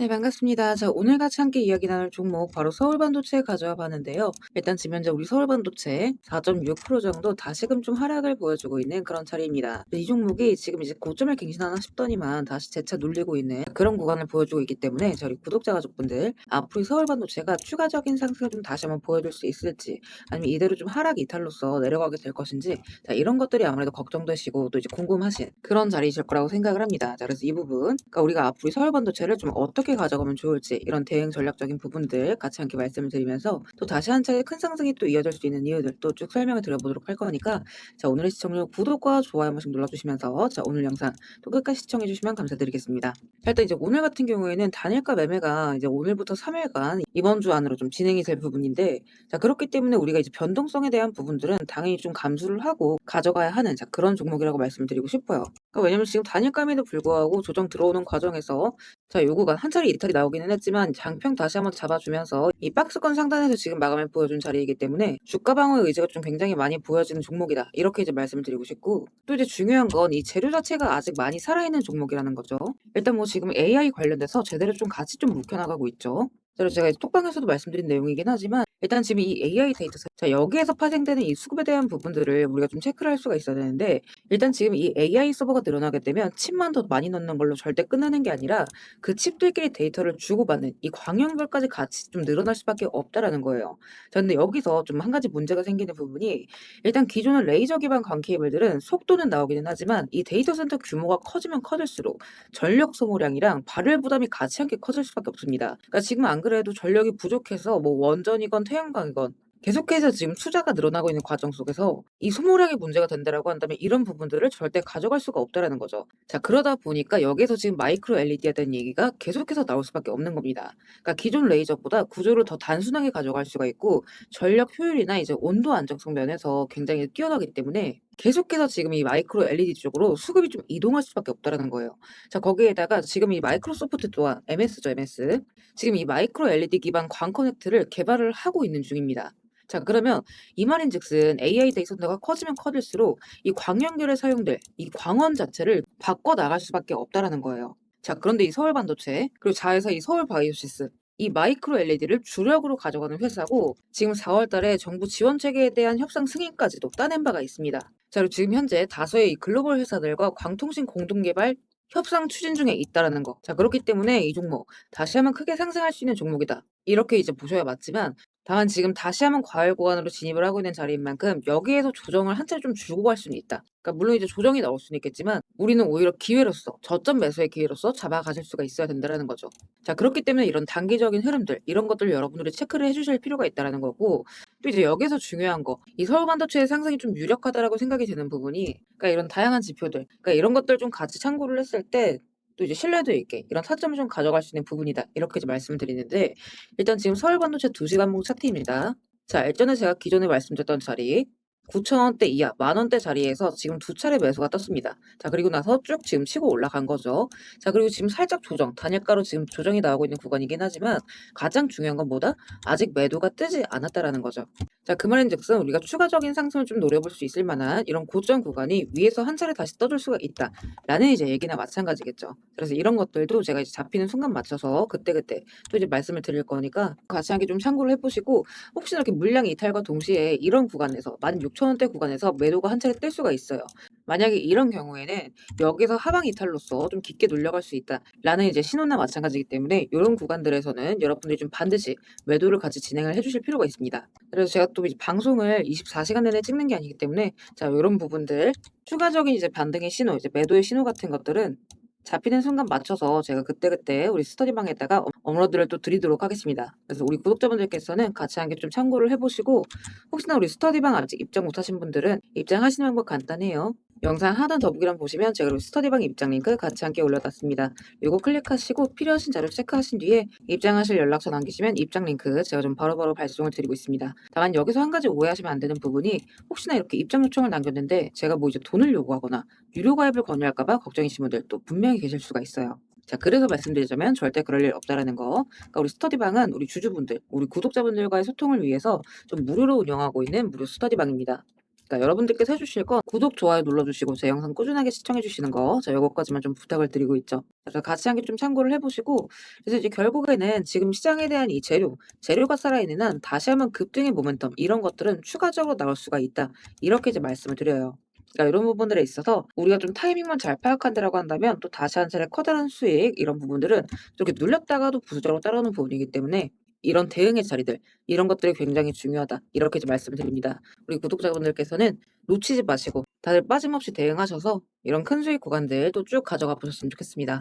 네, 반갑습니다. 자, 오늘 같이 함께 이야기 나눌 종목 바로 서울반도체 가져와 봤는데요. 일단 지금 현재 우리 서울반도체 4.6% 정도 다시금 좀 하락을 보여주고 있는 그런 자리입니다. 이 종목이 지금 이제 고점을 갱신하나 싶더니만 다시 재차 눌리고 있는 그런 구간을 보여주고 있기 때문에 저희 구독자 가족분들 앞으로 서울반도체가 추가적인 상승을 좀 다시 한번 보여줄 수 있을지, 아니면 이대로 좀 하락 이탈로서 내려가게 될 것인지, 자, 이런 것들이 아무래도 걱정되시고 또 이제 궁금하신 그런 자리이실 거라고 생각을 합니다. 자, 그래서 이 부분, 그러니까 우리가 앞으로 서울반도체를 좀 어떻게 가져가면 좋을지, 이런 대응 전략적인 부분들 같이 함께 말씀을 드리면서 또 다시 한 차례 큰 상승이 또 이어질 수 있는 이유들 또 쭉 설명을 드려보도록 할 거니까, 자, 오늘의 시청률 구독과 좋아요 한 번씩 눌러주시면서 자, 오늘 영상 또 끝까지 시청해주시면 감사드리겠습니다. 일단 이제 오늘 같은 경우에는 단일가 매매가 이제 오늘부터 3일간 이번 주 안으로 좀 진행이 될 부분인데, 자, 그렇기 때문에 우리가 이제 변동성에 대한 부분들은 당연히 좀 감수를 하고 가져가야 하는, 자, 그런 종목이라고 말씀드리고 싶어요. 그러니까 왜냐면 지금 단일감에도 불구하고 조정 들어오는 과정에서, 자, 요구가 한 차례 이탈이 나오기는 했지만 장평 다시 한번 잡아주면서 이 박스권 상단에서 지금 마감을 보여준 자리이기 때문에 주가 방어의 의지가 좀 굉장히 많이 보여지는 종목이다, 이렇게 이제 말씀을 드리고 싶고, 또 이제 중요한 건 이 재료 자체가 아직 많이 살아있는 종목이라는 거죠. 일단 뭐 지금 AI 관련돼서 제대로 좀 같이 좀 묵혀나가고 있죠. 그래서 제가 이제 톡방에서도 말씀드린 내용이긴 하지만, 일단 지금 이 AI 데이터셋, 자, 여기에서 파생되는 이 수급에 대한 부분들을 우리가 좀 체크를 할 수가 있어야 되는데, 일단 지금 이 AI 서버가 늘어나게 되면 칩만 더 많이 넣는 걸로 절대 끝나는 게 아니라 그 칩들끼리 데이터를 주고받는 이 광연별까지 같이 좀 늘어날 수밖에 없다라는 거예요. 자, 근데 여기서 좀 한 가지 문제가 생기는 부분이, 일단 기존의 레이저 기반 광 케이블들은 속도는 나오기는 하지만 이 데이터 센터 규모가 커지면 커질수록 전력 소모량이랑 발열 부담이 같이 함께 커질 수밖에 없습니다. 그러니까 지금 안 그래도 전력이 부족해서 뭐 원전이건 태양광이건 계속해서 지금 투자가 늘어나고 있는 과정 속에서 이 소모량이 문제가 된다라고 한다면 이런 부분들을 절대 가져갈 수가 없다라는 거죠. 자, 그러다 보니까 여기서 지금 마이크로 LED에 대한 얘기가 계속해서 나올 수밖에 없는 겁니다. 그러니까 기존 레이저보다 구조를 더 단순하게 가져갈 수가 있고, 전력 효율이나 이제 온도 안정성 면에서 굉장히 뛰어나기 때문에 계속해서 지금 이 마이크로 LED 쪽으로 수급이 좀 이동할 수밖에 없다라는 거예요. 자, 거기에다가 지금 이 마이크로소프트 또한 MS죠, MS. 지금 이 마이크로 LED 기반 광 커넥트를 개발을 하고 있는 중입니다. 자, 그러면 이 말인즉슨 AI 데이터 센터가 커지면 커질수록 이 광 연결에 사용될 이 광원 자체를 바꿔 나갈 수밖에 없다라는 거예요. 자, 그런데 이 서울반도체 그리고 자회사 이 서울바이오시스, 이 마이크로 LED를 주력으로 가져가는 회사고, 지금 4월 달에 정부 지원 체계에 대한 협상 승인까지도 따낸 바가 있습니다. 자, 그리고 지금 현재 다수의 이 글로벌 회사들과 광통신 공동 개발 협상 추진 중에 있다라는 거. 자, 그렇기 때문에 이 종목 다시 한번 크게 상승할 수 있는 종목이다, 이렇게 이제 보셔야 맞지만, 다만 지금 다시 한번 과열 구간으로 진입을 하고 있는 자리인 만큼 여기에서 조정을 한 차례 좀 주고 갈 수는 있다. 그러니까 물론 이제 조정이 나올 수는 있겠지만 우리는 오히려 기회로서, 저점 매수의 기회로서 잡아 가질 수가 있어야 된다라는 거죠. 자, 그렇기 때문에 이런 단기적인 흐름들, 이런 것들 여러분들이 체크를 해 주실 필요가 있다라는 거고, 또 이제 여기서 중요한 거, 이 서울 반도체의 상승이 좀 유력하다라고 생각이 드는 부분이, 그러니까 이런 다양한 지표들, 그러니까 이런 것들 좀 같이 참고를 했을 때 또 이제 신뢰도 있게 이런 타점을 좀 가져갈 수 있는 부분이다, 이렇게 이제 말씀을 드리는데, 일단 지금 서울 반도체 2시간봉 차트입니다. 자, 예전에 제가 기존에 말씀드렸던 자리 9,000원대 이하, 만 원대 자리에서 지금 두 차례 매수가 떴습니다. 자, 그리고 나서 쭉 지금 치고 올라간 거죠. 자, 그리고 지금 살짝 조정, 단일가로 지금 조정이 나오고 있는 구간이긴 하지만 가장 중요한 건 뭐다? 아직 매도가 뜨지 않았다라는 거죠. 자, 그 말인즉슨 우리가 추가적인 상승을 좀 노려볼 수 있을 만한 이런 고점 구간이 위에서 한 차례 다시 떠줄 수가 있다라는 이제 얘기나 마찬가지겠죠. 그래서 이런 것들도 제가 이제 잡히는 순간 맞춰서 그때그때 또 이제 말씀을 드릴 거니까 같이 함께 좀 참고를 해보시고, 혹시나 이렇게 물량 이탈과 동시에 이런 구간에서 16,000원대 구간에서 매도가 한 차례 뜰 수가 있어요. 만약에 이런 경우에는 여기서 하방 이탈로서 좀 깊게 눌려갈 수 있다라는 이제 신호나 마찬가지이기 때문에 이런 구간들에서는 여러분들이 좀 반드시 매도를 같이 진행을 해주실 필요가 있습니다. 그래서 제가 또 이제 방송을 24시간 내내 찍는 게 아니기 때문에, 자, 이런 부분들 추가적인 이제 반등의 신호, 이제 매도의 신호 같은 것들은 잡히는 순간 맞춰서 제가 그때그때 우리 스터디방에다가 업로드를 또 드리도록 하겠습니다. 그래서 우리 구독자분들께서는 같이 함께 좀 참고를 해보시고, 혹시나 우리 스터디방 아직 입장 못하신 분들은 입장하시는 방법 간단해요. 영상 하단 더보기란 보시면 제가 우리 스터디방 입장 링크 같이 함께 올려놨습니다. 이거 클릭하시고 필요하신 자료 체크하신 뒤에 입장하실 연락처 남기시면 입장 링크 제가 좀 바로바로 발송을 드리고 있습니다. 다만 여기서 한 가지 오해하시면 안 되는 부분이, 혹시나 이렇게 입장 요청을 남겼는데 제가 뭐 이제 돈을 요구하거나 유료 가입을 권유할까봐 걱정이신 분들도 분명히 계실 수가 있어요. 자, 그래서 말씀드리자면 절대 그럴 일 없다라는 거. 그러니까 우리 스터디방은 우리 주주분들, 우리 구독자분들과의 소통을 위해서 좀 무료로 운영하고 있는 무료 스터디방입니다. 자, 여러분들께서 해주실 건 구독, 좋아요 눌러주시고 제 영상 꾸준하게 시청해주시는 거, 자, 요거까지만 좀 부탁을 드리고 있죠. 그래서 같이 함께 좀 참고를 해보시고, 그래서 이제 결국에는 지금 시장에 대한 이 재료가 살아있는 한 다시 한번 급등의 모멘텀, 이런 것들은 추가적으로 나올 수가 있다. 이렇게 이제 말씀을 드려요. 그러니까 이런 부분들에 있어서 우리가 좀 타이밍만 잘 파악한다라고 한다면 또 다시 한 차례 커다란 수익, 이런 부분들은 이렇게 눌렸다가도 부수적으로 따라오는 부분이기 때문에 이런 대응의 자리들, 이런 것들이 굉장히 중요하다. 이렇게 이제 말씀을 드립니다. 우리 구독자분들께서는 놓치지 마시고 다들 빠짐없이 대응하셔서 이런 큰 수익 구간들 또 쭉 가져가 보셨으면 좋겠습니다.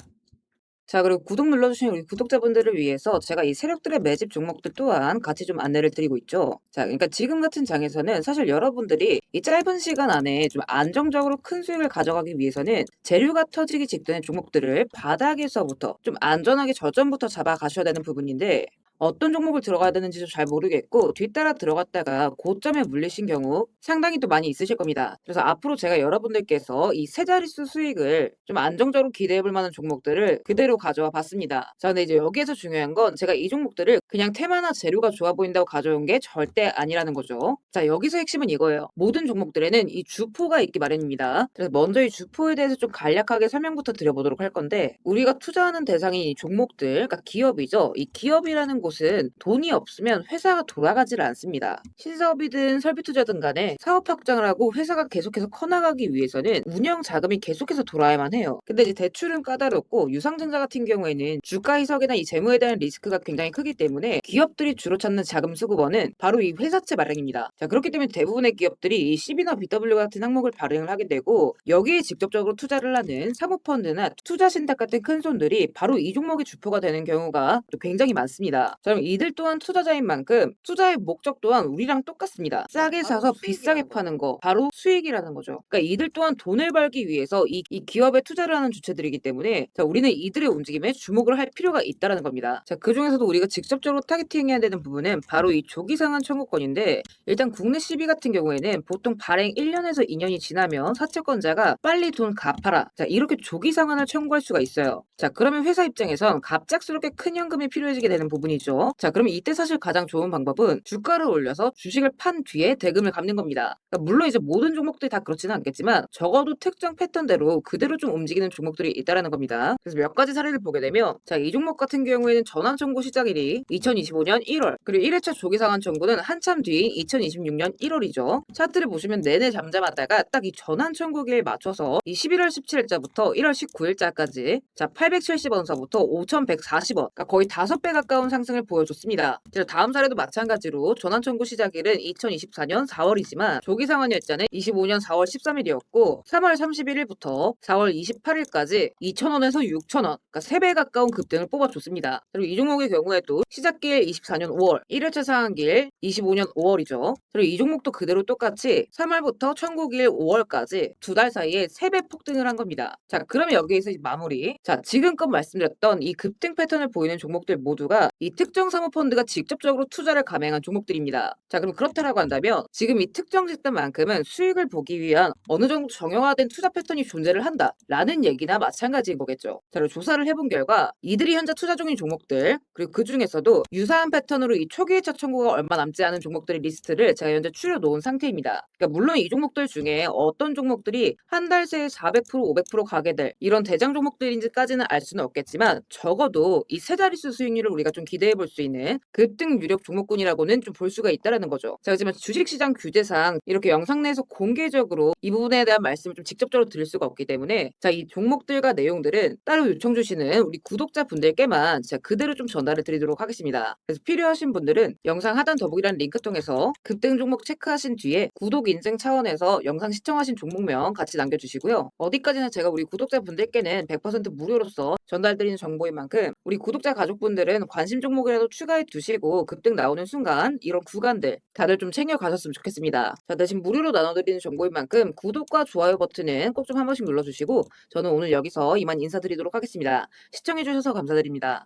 자, 그리고 구독 눌러주신 우리 구독자분들을 위해서 제가 이 세력들의 매집 종목들 또한 같이 좀 안내를 드리고 있죠. 자, 그러니까 지금 같은 장에서는 사실 여러분들이 이 짧은 시간 안에 좀 안정적으로 큰 수익을 가져가기 위해서는 재료가 터지기 직전의 종목들을 바닥에서부터 좀 안전하게 저점부터 잡아가셔야 되는 부분인데, 어떤 종목을 들어가야 되는지도 잘 모르겠고 뒤따라 들어갔다가 고점에 물리신 경우 상당히 또 많이 있으실 겁니다. 그래서 앞으로 제가 여러분들께서 이 세 자릿수 수익을 좀 안정적으로 기대해 볼 만한 종목들을 그대로 가져와 봤습니다. 자, 근데 이제 여기에서 중요한 건 제가 이 종목들을 그냥 테마나 재료가 좋아 보인다고 가져온 게 절대 아니라는 거죠. 자, 여기서 핵심은 이거예요. 모든 종목들에는 이 주포가 있기 마련입니다. 그래서 먼저 이 주포에 대해서 좀 간략하게 설명부터 드려보도록 할 건데, 우리가 투자하는 대상이 이 종목들, 그러니까 기업이죠. 이 기업이라는 곳은 돈이 없으면 회사가 돌아가질 않습니다. 신사업이든 설비 투자든 간에 사업 확장을 하고 회사가 계속해서 커나가기 위해서는 운영 자금이 계속해서 돌아야만 해요. 근데 이제 대출은 까다롭고 유상증자 같은 경우에는 주가 희석이나 이 재무에 대한 리스크가 굉장히 크기 때문에 기업들이 주로 찾는 자금 수급원은 바로 이 회사채 발행입니다. 자, 그렇기 때문에 대부분의 기업들이 이 CB나 BW 같은 항목을 발행을 하게 되고, 여기에 직접적으로 투자를 하는 사모펀드나 투자신탁 같은 큰 손들이 바로 이 종목의 주포가 되는 경우가 또 굉장히 많습니다. 자, 그럼 이들 또한 투자자인 만큼 투자의 목적 또한 우리랑 똑같습니다. 싸게 사서 비싸게 파는 거, 바로 수익이라는 거죠. 그러니까 이들 또한 돈을 벌기 위해서 이 기업에 투자를 하는 주체들이기 때문에, 자, 우리는 이들의 움직임에 주목을 할 필요가 있다는 겁니다. 자, 그 중에서도 우리가 직접적으로 타겟팅해야 되는 부분은 바로 이 조기상한 청구권인데, 일단 국내 CB 같은 경우에는 보통 발행 1년에서 2년이 지나면 사채권자가 빨리 돈 갚아라, 자, 이렇게 조기 상환을 청구할 수가 있어요. 자, 그러면 회사 입장에선 갑작스럽게 큰 현금이 필요해지게 되는 부분이죠. 자, 그러면 이때 사실 가장 좋은 방법은 주가를 올려서 주식을 판 뒤에 대금을 갚는 겁니다. 그러니까 물론 이제 모든 종목들이 다 그렇지는 않겠지만 적어도 특정 패턴대로 그대로 좀 움직이는 종목들이 있다라는 겁니다. 그래서 몇 가지 사례를 보게 되면, 자, 이 종목 같은 경우에는 전환 청구 시작일이 2025년 1월, 그리고 1회차 조기 상환 청구는 한참 뒤인 2026년 1월이죠. 차트를 보시면 내내 잠잠하다가 딱 이 전환 청구기에 맞춰서 이 11월 17일자부터 1월 19일자까지 자 870원서부터 5140원, 그러니까 거의 5배 가까운 상승을 보여줬습니다. 그래서 다음 사례도 마찬가지로 전환 청구 시작일은 2024년 4월이지만 조기 상환 일자는 25년 4월 13일이었고 3월 31일부터 4월 28일까지 2,000원에서 6,000원, 그러니까 3배 가까운 급등을 뽑아줬습니다. 그리고 이 종목의 경우에도 시작길 24년 5월, 1회차 상한길 25년 5월이죠. 그리고 이 종목도 그대로 똑같이 3월부터 청구길 5월까지 두 달 사이에 3배 폭등을 한 겁니다. 자, 그러면 여기에서 마무리. 자, 지금껏 말씀드렸던 이 급등 패턴을 보이는 종목들 모두가 이 특정 사모펀드가 직접적으로 투자를 감행한 종목들입니다. 자, 그럼 그렇다라고 한다면 지금 이 특정 집단만큼은 수익을 보기 위한 어느 정도 정형화된 투자 패턴이 존재를 한다라는 얘기나 마찬가지인 거겠죠. 자, 그리고 조사를 해본 결과 이들이 현재 투자 중인 종목들, 그리고 그 중에서도 유사한 패턴으로 이 초기 회차 청구가 얼마 남지 않은 종목들의 리스트를 제가 현재 추려놓은 상태입니다. 그러니까 물론 이 종목들 중에 어떤 종목들이 한 달 새에 400%, 500% 가게 될 이런 대장 종목들인지까지는 알 수는 없겠지만, 적어도 이 세 자릿수 수익률을 우리가 좀 기대해 볼 수 있는 급등 유력 종목군이라고는 좀 볼 수가 있다라는 거죠. 자, 하지만 주식시장 규제상 이렇게 영상 내에서 공개적으로 이 부분에 대한 말씀을 좀 직접적으로 드릴 수가 없기 때문에, 자, 이 종목들과 내용들은 따로 요청 주시는 우리 구독자분들께만 제가 그대로 좀 전달을 드리도록 하겠습니다. 그래서 필요하신 분들은 영상 하단 더보기란 링크 통해서 급등 종목 체크하신 뒤에 구독 인증 차원에서 영상 시청하신 종목명 같이 남겨주시고요. 어디까지나 제가 우리 구독자분들께는 100% 무료로서 전달드리는 정보인 만큼 우리 구독자 가족분들은 관심 종목이라도 추가해 두시고 급등 나오는 순간 이런 구간들 다들 좀 챙겨 가셨으면 좋겠습니다. 자, 대신 무료로 나눠드리는 정보인 만큼 구독과 좋아요 버튼은 꼭 좀 한 번씩 눌러주시고, 저는 오늘 여기서 이만 인사드리도록 하겠습니다. 시청해주셔서 감사드립니다.